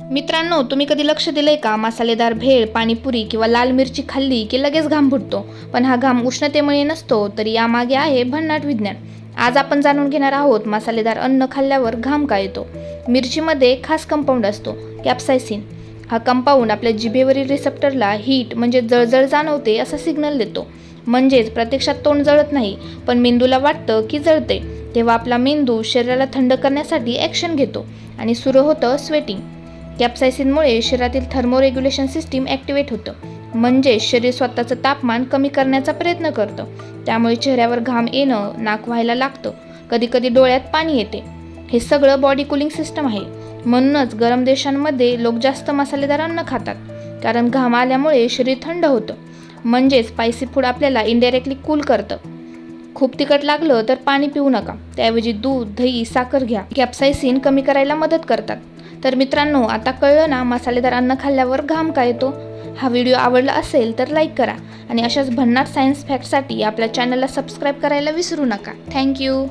मित्रांनो, तुम्ही कधी लक्ष दिलंय का? मसालेदार भेळ, पाणीपुरी किंवा लाल मिरची खाल्ली की लगेच घाम फुटतो. पण हा घाम उष्णतेमुळे नसतो, तर यामागे आहे भन्नाट विज्ञान. आज आपण जाणून घेणार आहोत मसालेदार अन्न खाल्ल्यावर घाम का येतो. मिरचीमध्ये खास कंपाऊंड असतो, कॅप्सायसिन. हा कंपाऊंड आपल्या जिभेवरील रिसेप्टरला हीट म्हणजे जळजळ जाणवते असा सिग्नल देतो. म्हणजेच प्रत्यक्षात तोंड जळत नाही, पण मेंदूला वाटतं की जळते. तेव्हा आपला मेंदू शरीराला थंड करण्यासाठी ॲक्शन घेतो आणि सुरू होतं स्वेटिंग. कॅप्सायसिनमुळे शरीरातील थर्मोरेग्युलेशन सिस्टीम ॲक्टिवेट होतं, म्हणजे शरीर स्वतःचं तापमान कमी करण्याचा प्रयत्न करतं. त्यामुळे चेहऱ्यावर घाम येणं, नाक व्हायला लागतं, कधीकधी डोळ्यात पाणी येते. हे सगळं बॉडी कूलिंग सिस्टम आहे. म्हणूनच गरम देशांमध्ये लोक जास्त मसालेदार अन्न खातात, कारण घाम आल्यामुळे शरीर थंड होतं. म्हणजेच स्पायसी फूड आपल्याला इनडायरेक्टली कूल करतं. खूप तिखट लागलं तर पाणी पिऊ नका, त्याऐवजी दूध, दही, साखर घ्या. कॅप्सायसिन कमी करायला मदत करतात. तर मित्रांनो, आता कळलं ना मसालेदार अन्न खाल्ल्यावर घाम का येतो. हा व्हिडिओ आवडला असेल तर लाईक करा आणि अशाच भन्नाट सायन्स फॅक्टसाठी आपल्या चॅनलला सबस्क्राईब करायला विसरू नका. थँक्यू.